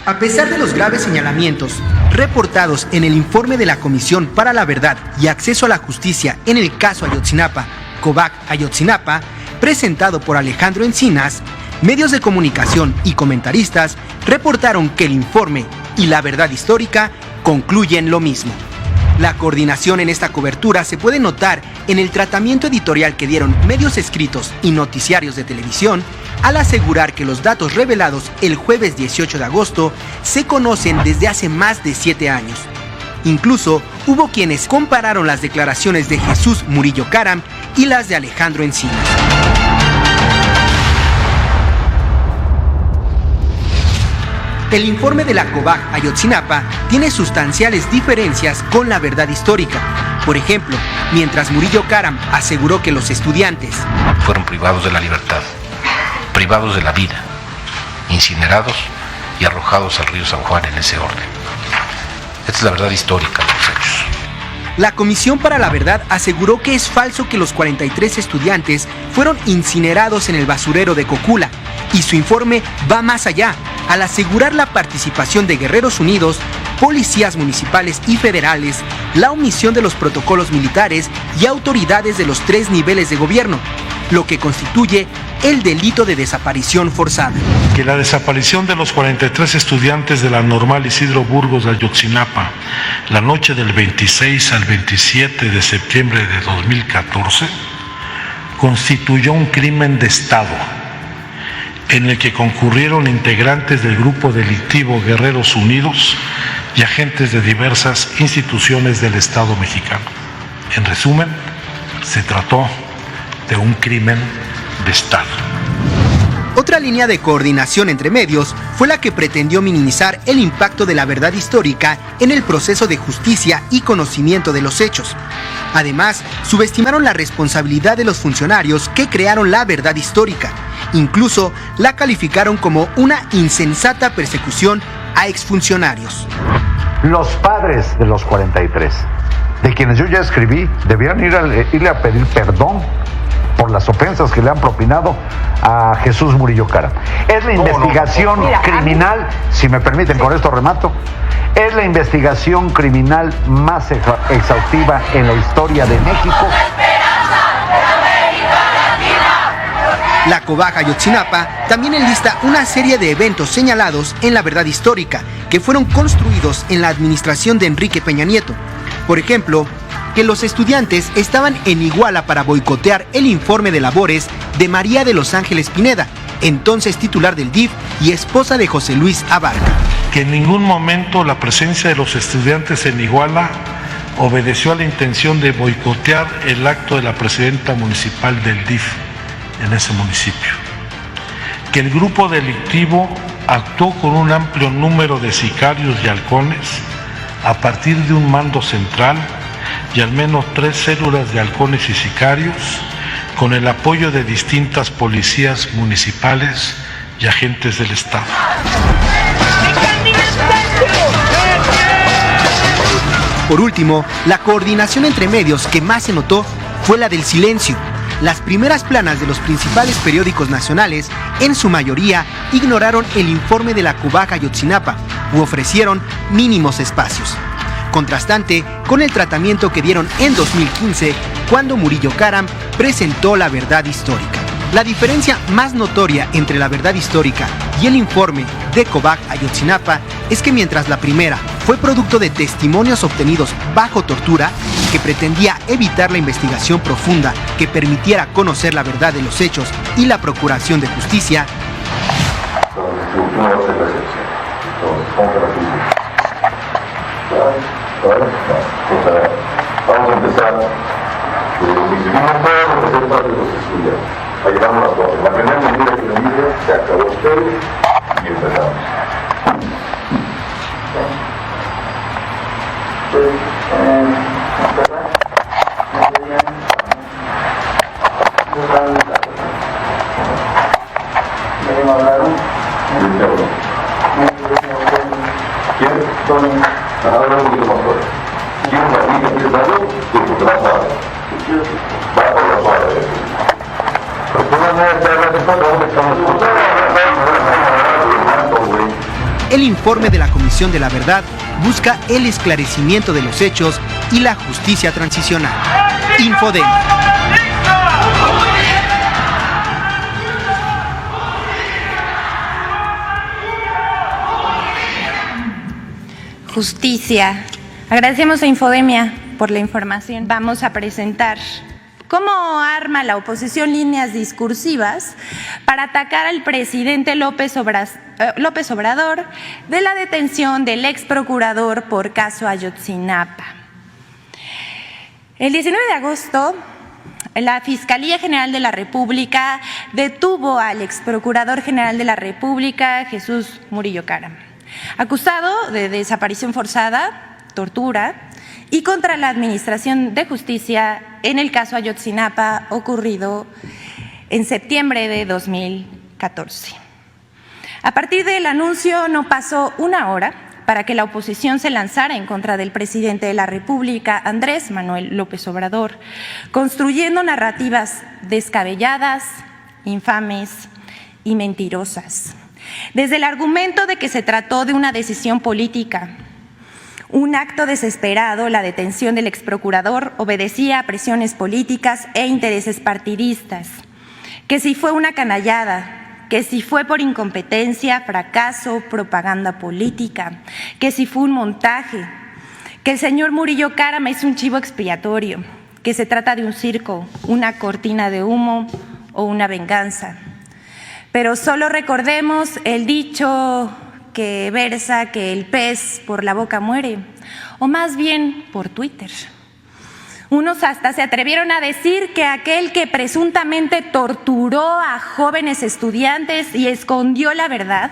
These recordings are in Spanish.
A pesar de los graves señalamientos reportados en el informe de la Comisión para la Verdad y Acceso a la Justicia en el caso Ayotzinapa, COVAC Ayotzinapa, presentado por Alejandro Encinas, medios de comunicación y comentaristas reportaron que el informe y la verdad histórica concluyen lo mismo. La coordinación en esta cobertura se puede notar en el tratamiento editorial que dieron medios escritos y noticiarios de televisión al asegurar que los datos revelados el jueves 18 de agosto se conocen desde hace más de 7 años. Incluso hubo quienes compararon las declaraciones de Jesús Murillo Caram y las de Alejandro Encinas. El informe de la COVAC Ayotzinapa tiene sustanciales diferencias con la verdad histórica. Por ejemplo, mientras Murillo Caram aseguró que los estudiantes fueron privados de la libertad, privados de la vida, incinerados y arrojados al río San Juan en ese orden. Esta es la verdad histórica de los hechos. La Comisión para la Verdad aseguró que es falso que los 43 estudiantes fueron incinerados en el basurero de Cocula, y su informe va más allá, al asegurar la participación de Guerreros Unidos, policías municipales y federales, la omisión de los protocolos militares y autoridades de los 3 niveles de gobierno, lo que constituye el delito de desaparición forzada. Que la desaparición de los 43 estudiantes de la Normal Isidro Burgos de Ayotzinapa, la noche del 26 al 27 de septiembre de 2014, constituyó un crimen de Estado, en el que concurrieron integrantes del grupo delictivo Guerreros Unidos y agentes de diversas instituciones del Estado mexicano. En resumen, se trató de un crimen de Estado. Otra línea de coordinación entre medios fue la que pretendió minimizar el impacto de la verdad histórica en el proceso de justicia y conocimiento de los hechos. Además, subestimaron la responsabilidad de los funcionarios que crearon la verdad histórica. Incluso la calificaron como una insensata persecución a exfuncionarios. Los padres de los 43, de quienes yo ya escribí, debieran irle a pedir perdón por las ofensas que le han propinado a Jesús Murillo Caram. Es la investigación criminal, si me permiten, con esto remato, es la investigación criminal más exhaustiva en la historia de México. La COVAC Ayotzinapa también enlista una serie de eventos señalados en la verdad histórica que fueron construidos en la administración de Enrique Peña Nieto. Por ejemplo, que los estudiantes estaban en Iguala para boicotear el informe de labores de María de los Ángeles Pineda, entonces titular del DIF y esposa de José Luis Abarca. Que en ningún momento la presencia de los estudiantes en Iguala obedeció a la intención de boicotear el acto de la presidenta municipal del DIF en ese municipio. Que el grupo delictivo actuó con un amplio número de sicarios y halcones a partir de un mando central y al menos 3 células de halcones y sicarios con el apoyo de distintas policías municipales y agentes del Estado. Por último, la coordinación entre medios que más se notó fue la del silencio. Las primeras planas de los principales periódicos nacionales, en su mayoría, ignoraron el informe de la COVAC Ayotzinapa u ofrecieron mínimos espacios. Contrastante con el tratamiento que dieron en 2015 cuando Murillo Caram presentó la verdad histórica. La diferencia más notoria entre la verdad histórica y el informe de COVAC Ayotzinapa es que mientras la primera fue producto de testimonios obtenidos bajo tortura, que pretendía evitar la investigación profunda que permitiera conocer la verdad de los hechos y la procuración de justicia, vamos a empezar. Ahí vamos las cosas. La primera mentira que me dice, se acabó usted y empezamos. ¿Quién? Ahora un poquito más fuerte. ¿Quién es la niña que es algo? Sí, porque va suave. Va por la suave. Pero tú no me estás respetando, estamos El informe de la Comisión de la Verdad busca el esclarecimiento de los hechos y la justicia transicional. Infodem. Justicia. Agradecemos a Infodemia por la información. Vamos a presentar cómo arma la oposición líneas discursivas para atacar al presidente López Obrador de la detención del ex procurador por caso Ayotzinapa. El 19 de agosto, la Fiscalía General de la República detuvo al ex procurador general de la República, Jesús Murillo Caram, acusado de desaparición forzada, tortura y contra la Administración de Justicia en el caso Ayotzinapa ocurrido en septiembre de 2014. A partir del anuncio no pasó una hora para que la oposición se lanzara en contra del presidente de la República, Andrés Manuel López Obrador, construyendo narrativas descabelladas, infames y mentirosas. Desde el argumento de que se trató de una decisión política, un acto desesperado, la detención del exprocurador obedecía a presiones políticas e intereses partidistas, que si fue una canallada, que si fue por incompetencia, fracaso, propaganda política, que si fue un montaje, que el señor Murillo Caram es un chivo expiatorio, que se trata de un circo, una cortina de humo o una venganza. Pero solo recordemos el dicho que versa que el pez por la boca muere, o más bien por Twitter. Unos hasta se atrevieron a decir que aquel que presuntamente torturó a jóvenes estudiantes y escondió la verdad,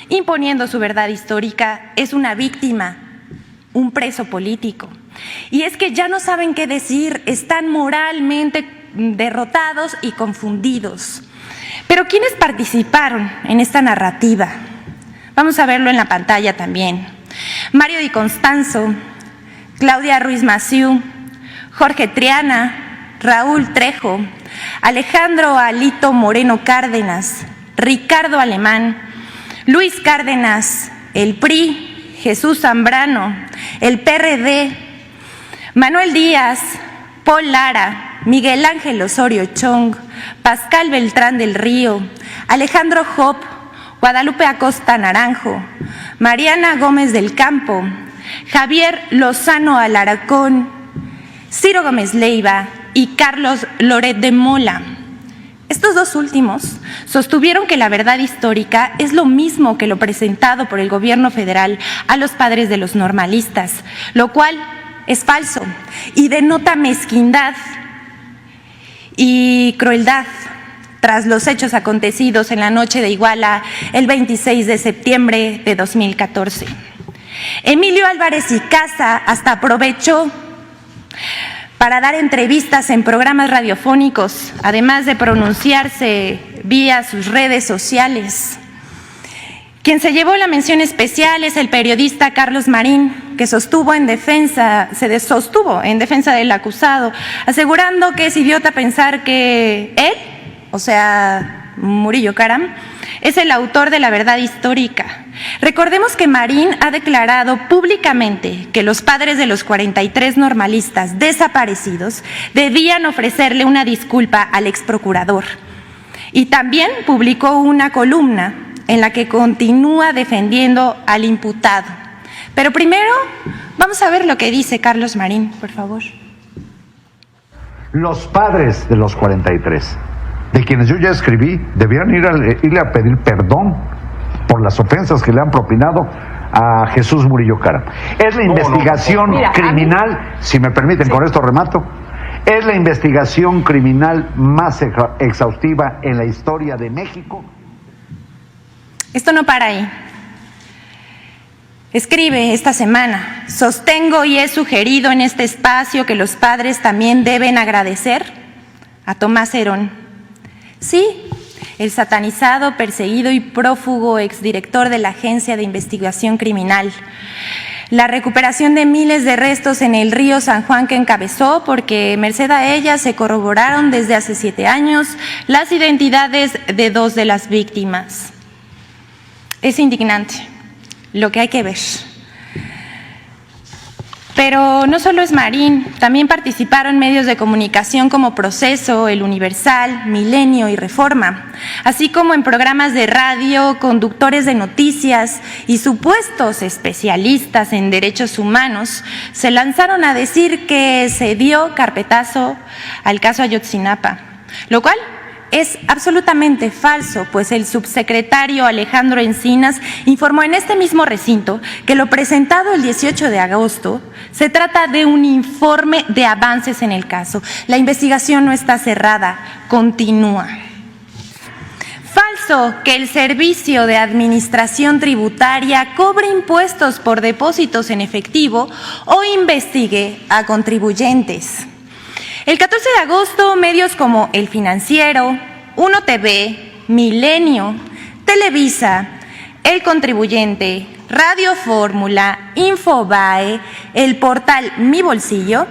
imponiendo su verdad histórica, es una víctima, un preso político. Y es que ya no saben qué decir, están moralmente derrotados y confundidos. Pero ¿quiénes participaron en esta narrativa? Vamos a verlo en la pantalla también. Mario Di Constanzo, Claudia Ruiz Massieu, Jorge Triana, Raúl Trejo, Alejandro Alito Moreno Cárdenas, Ricardo Alemán, Luis Cárdenas, el PRI, Jesús Zambrano, el PRD, Manuel Díaz, Paul Lara, Miguel Ángel Osorio Chong, Pascal Beltrán del Río, Alejandro Hop, Guadalupe Acosta Naranjo, Mariana Gómez del Campo, Javier Lozano Alarcón, Ciro Gómez Leiva y Carlos Loret de Mola. Estos dos últimos sostuvieron que la verdad histórica es lo mismo que lo presentado por el gobierno federal a los padres de los normalistas, lo cual es falso y denota mezquindad y crueldad tras los hechos acontecidos en la noche de Iguala el 26 de septiembre de 2014. Emilio Álvarez y Casa hasta aprovechó para dar entrevistas en programas radiofónicos, además de pronunciarse vía sus redes sociales. Quien se llevó la mención especial es el periodista Carlos Marín, que se sostuvo en defensa del acusado, asegurando que es idiota pensar que él, o sea, Murillo Caram, es el autor de la verdad histórica. Recordemos que Marín ha declarado públicamente que los padres de los 43 normalistas desaparecidos debían ofrecerle una disculpa al exprocurador. Y también publicó una columna en la que continúa defendiendo al imputado. Pero primero, vamos a ver lo que dice Carlos Marín, por favor. Los padres de los 43, de quienes yo ya escribí, debían irle a pedir perdón por las ofensas que le han propinado a Jesús Murillo Caram. Es la investigación criminal, si me permiten, con esto remato, es la investigación criminal más exhaustiva en la historia de México. Esto no para ahí. Escribe esta semana: sostengo y he sugerido en este espacio que los padres también deben agradecer a Tomás Herón. Sí, el satanizado, perseguido y prófugo exdirector de la Agencia de Investigación Criminal. La recuperación de miles de restos en el río San Juan que encabezó, porque merced a ella se corroboraron desde hace 7 años las identidades de 2 de las víctimas. Es indignante lo que hay que ver. Pero no solo es Marín, también participaron medios de comunicación como Proceso, El Universal, Milenio y Reforma, así como en programas de radio, conductores de noticias y supuestos especialistas en derechos humanos se lanzaron a decir que se dio carpetazo al caso Ayotzinapa, lo cual es absolutamente falso, pues el subsecretario Alejandro Encinas informó en este mismo recinto que lo presentado el 18 de agosto se trata de un informe de avances en el caso. La investigación no está cerrada, continúa. Falso que el Servicio de Administración Tributaria cobre impuestos por depósitos en efectivo o investigue a contribuyentes. El 14 de agosto, medios como El Financiero, Uno TV, Milenio, Televisa, El Contribuyente, Radio Fórmula, Infobae, el portal Mi Bolsillo,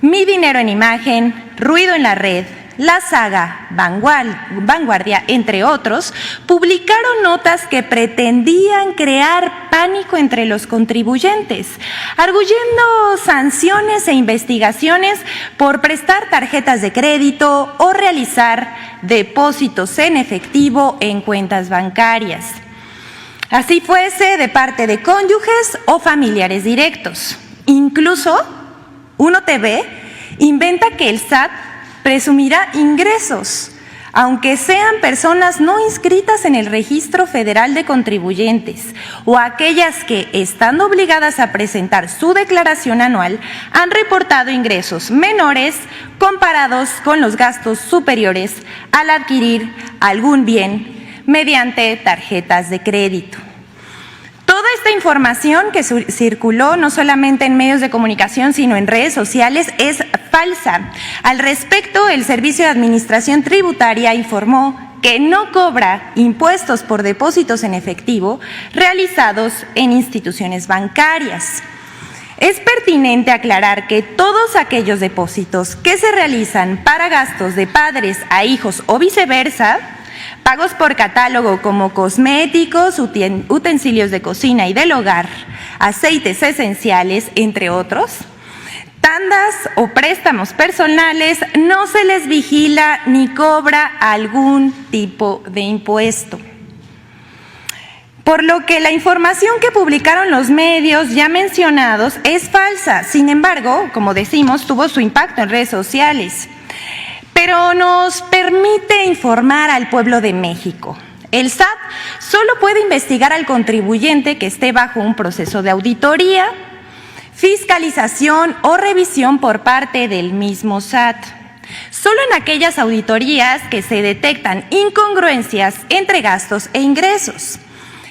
Mi Dinero en Imagen, Ruido en la Red, La Saga, Vanguardia, entre otros, publicaron notas que pretendían crear pánico entre los contribuyentes, arguyendo sanciones e investigaciones por prestar tarjetas de crédito o realizar depósitos en efectivo en cuentas bancarias, así fuese de parte de cónyuges o familiares directos. Incluso, Uno TV inventa que el SAT presumirá ingresos, aunque sean personas no inscritas en el Registro Federal de Contribuyentes o aquellas que, estando obligadas a presentar su declaración anual, han reportado ingresos menores comparados con los gastos superiores al adquirir algún bien mediante tarjetas de crédito. Toda esta información que circuló no solamente en medios de comunicación, sino en redes sociales, es falsa. Al respecto, el Servicio de Administración Tributaria informó que no cobra impuestos por depósitos en efectivo realizados en instituciones bancarias. Es pertinente aclarar que todos aquellos depósitos que se realizan para gastos de padres a hijos o viceversa, pagos por catálogo como cosméticos, utensilios de cocina y del hogar, aceites esenciales, entre otros, tandas o préstamos personales, no se les vigila ni cobra algún tipo de impuesto. Por lo que la información que publicaron los medios ya mencionados es falsa. Sin embargo, como decimos, tuvo su impacto en redes sociales. Pero nos permite informar al pueblo de México. El SAT solo puede investigar al contribuyente que esté bajo un proceso de auditoría, fiscalización o revisión por parte del mismo SAT. Solo en aquellas auditorías que se detectan incongruencias entre gastos e ingresos.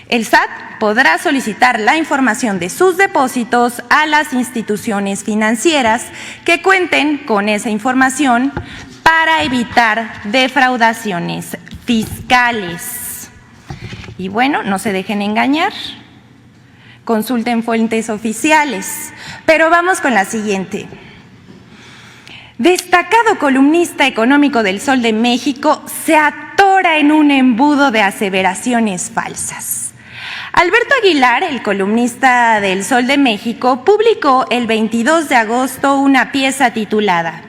El SAT podrá solicitar la información de sus depósitos a las instituciones financieras que cuenten con esa información para evitar defraudaciones fiscales. Y bueno, no se dejen engañar, consulten fuentes oficiales. Pero vamos con la siguiente. Destacado columnista económico del Sol de México se atora en un embudo de aseveraciones falsas. Alberto Aguilar, el columnista del Sol de México, publicó el 22 de agosto una pieza titulada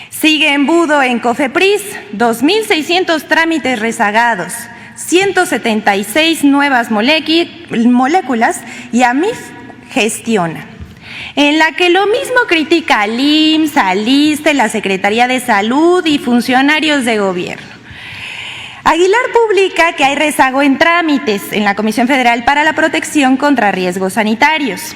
"Sigue embudo en Cofepris, 2.600 trámites rezagados, 176 nuevas moléculas y AMIF gestiona", en la que lo mismo critica al IMSS, al ISSSTE, la Secretaría de Salud y funcionarios de gobierno. Aguilar publica que hay rezago en trámites en la Comisión Federal para la Protección contra Riesgos Sanitarios,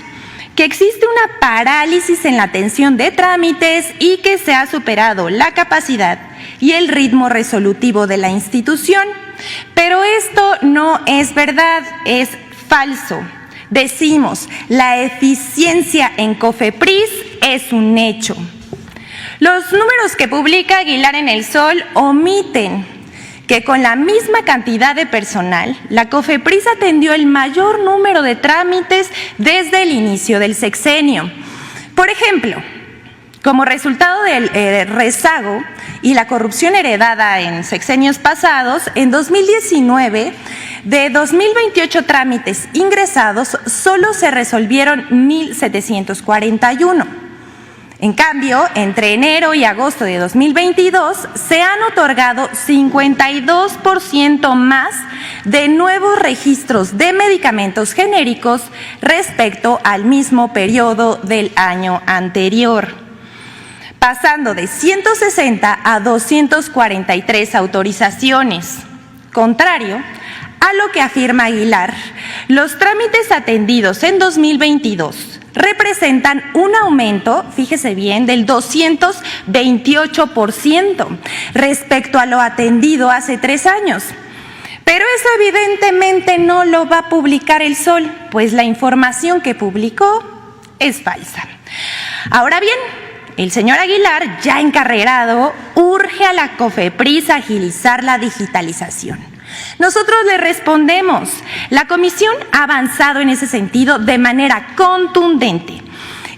que existe una parálisis en la atención de trámites y que se ha superado la capacidad y el ritmo resolutivo de la institución. Pero esto no es verdad, es falso. Decimos, la eficiencia en Cofepris es un hecho. Los números que publica Aguilar en El Sol omiten que con la misma cantidad de personal, la Cofepris atendió el mayor número de trámites desde el inicio del sexenio. Por ejemplo, Como resultado del rezago y la corrupción heredada en sexenios pasados, en 2019, de 2.028 trámites ingresados, solo se resolvieron 1.741. En cambio, entre enero y agosto de 2022, se han otorgado 52% más de nuevos registros de medicamentos genéricos respecto al mismo periodo del año anterior, pasando de 160 a 243 autorizaciones. Contrario a lo que afirma Aguilar, los trámites atendidos en 2022 representan un aumento, fíjese bien, del 228% respecto a lo atendido hace 3 años. Pero eso evidentemente no lo va a publicar El Sol, pues la información que publicó es falsa. Ahora bien, el señor Aguilar, ya encarrerado, urge a la COFEPRIS a agilizar la digitalización. Nosotros le respondemos, la comisión ha avanzado en ese sentido de manera contundente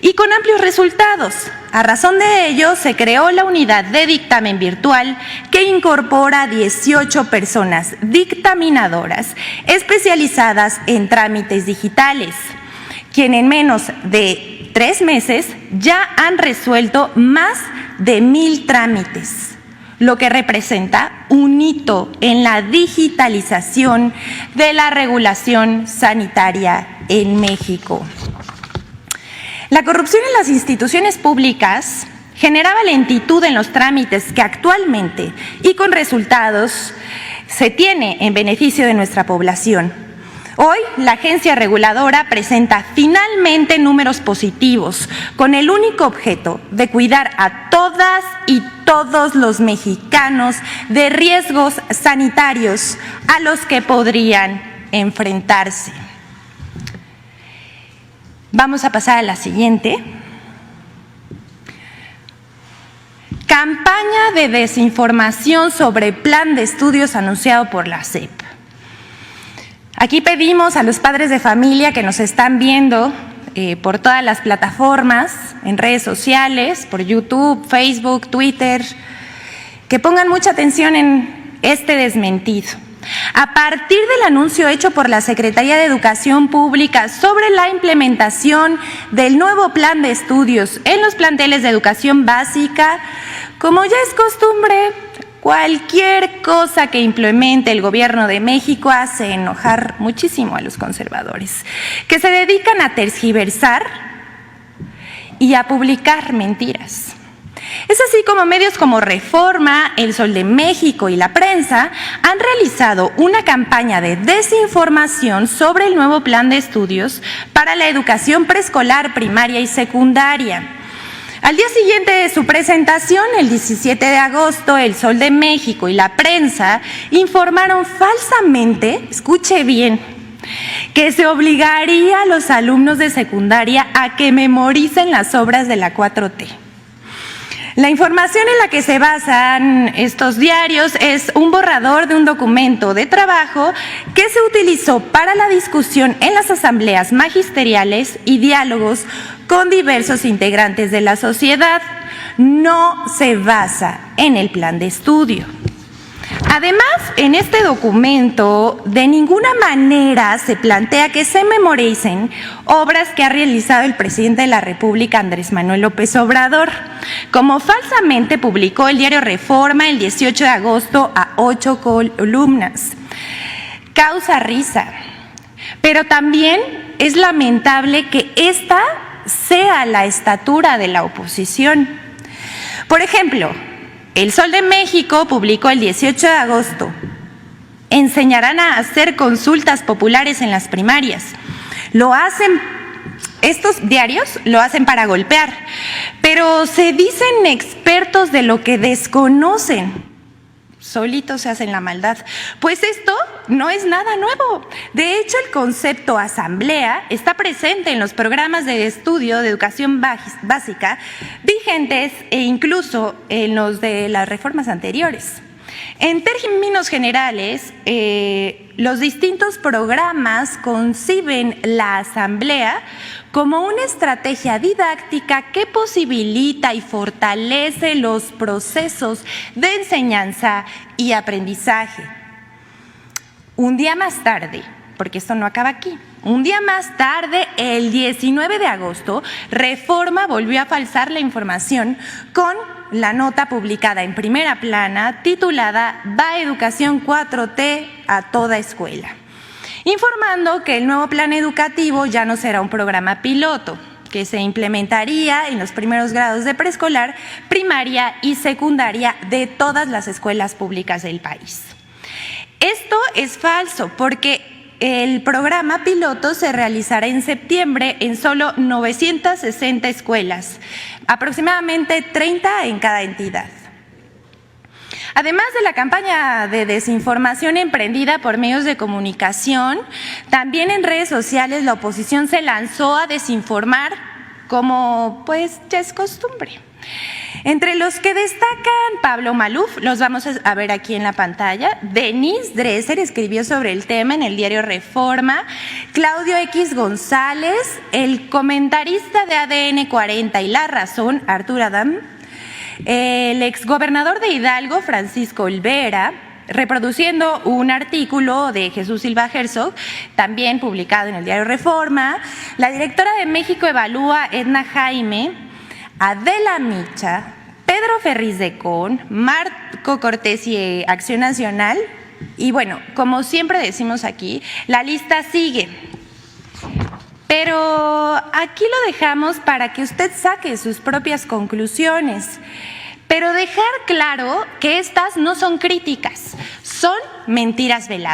y con amplios resultados. A razón de ello, se creó la unidad de dictamen virtual que incorpora 18 personas dictaminadoras especializadas en trámites digitales, quienes en menos de 3 meses ya han resuelto más de 1,000 trámites, lo que representa un hito en la digitalización de la regulación sanitaria en México. La corrupción en las instituciones públicas generaba lentitud en los trámites que actualmente y con resultados se tiene en beneficio de nuestra población. Hoy, la agencia reguladora presenta finalmente números positivos con el único objeto de cuidar a todas y todos los mexicanos de riesgos sanitarios a los que podrían enfrentarse. Vamos a pasar a la siguiente. Campaña de desinformación sobre plan de estudios anunciado por la SEP. Aquí pedimos a los padres de familia que nos están viendo por todas las plataformas, en redes sociales, por YouTube, Facebook, Twitter, que pongan mucha atención en este desmentido. A partir del anuncio hecho por la Secretaría de Educación Pública sobre la implementación del nuevo plan de estudios en los planteles de educación básica, como ya es costumbre, cualquier cosa que implemente el gobierno de México hace enojar muchísimo a los conservadores, que se dedican a tergiversar y a publicar mentiras. Es así como medios como Reforma, El Sol de México y La Prensa han realizado una campaña de desinformación sobre el nuevo plan de estudios para la educación preescolar, primaria y secundaria. Al día siguiente de su presentación, el 17 de agosto, El Sol de México y La Prensa informaron falsamente, escuche bien, que se obligaría a los alumnos de secundaria a que memoricen las obras de la 4T. La información en la que se basan estos diarios es un borrador de un documento de trabajo que se utilizó para la discusión en las asambleas magisteriales y diálogos con diversos integrantes de la sociedad. No se basa en el plan de estudio. Además, en este documento de ninguna manera se plantea que se memoricen obras que ha realizado el presidente de la República, Andrés Manuel López Obrador, como falsamente publicó el diario Reforma el 18 de agosto a 8 columnas. Causa risa, pero también es lamentable que esta sea la estatura de la oposición. Por ejemplo, El Sol de México publicó el 18 de agosto: enseñarán a hacer consultas populares en las primarias. Estos diarios lo hacen para golpear, pero se dicen expertos de lo que desconocen. Solitos se hacen la maldad. Pues esto no es nada nuevo. De hecho, el concepto asamblea está presente en los programas de estudio de educación básica vigentes e incluso en los de las reformas anteriores. En términos generales, los distintos programas conciben la asamblea como una estrategia didáctica que posibilita y fortalece los procesos de enseñanza y aprendizaje. Un día más tarde, porque esto no acaba aquí, un día más tarde, el 19 de agosto, Reforma volvió a falsar la información con la nota publicada en Primera Plana titulada "Va Educación 4T a toda escuela", informando que el nuevo plan educativo ya no será un programa piloto, que se implementaría en los primeros grados de preescolar, primaria y secundaria de todas las escuelas públicas del país. Esto es falso porque el programa piloto se realizará en septiembre en solo 960 escuelas, aproximadamente 30 en cada entidad. Además de la campaña de desinformación emprendida por medios de comunicación, también en redes sociales la oposición se lanzó a desinformar, como pues ya es costumbre. Entre los que destacan Pablo Maluf, los vamos a ver aquí en la pantalla, Denise Dresser escribió sobre el tema en el diario Reforma, Claudio X González, el comentarista de ADN 40 y La Razón, Arturo Adam, el exgobernador de Hidalgo, Francisco Olvera, reproduciendo un artículo de Jesús Silva Herzog, también publicado en el diario Reforma, la directora de México Evalúa, Edna Jaime, Adela Micha, Pedro Ferriz de Con, Marco Cortés y Acción Nacional. Y bueno, como siempre decimos aquí, la lista sigue. Pero aquí lo dejamos para que usted saque sus propias conclusiones. Pero dejar claro que estas no son críticas, son mentiras veladas.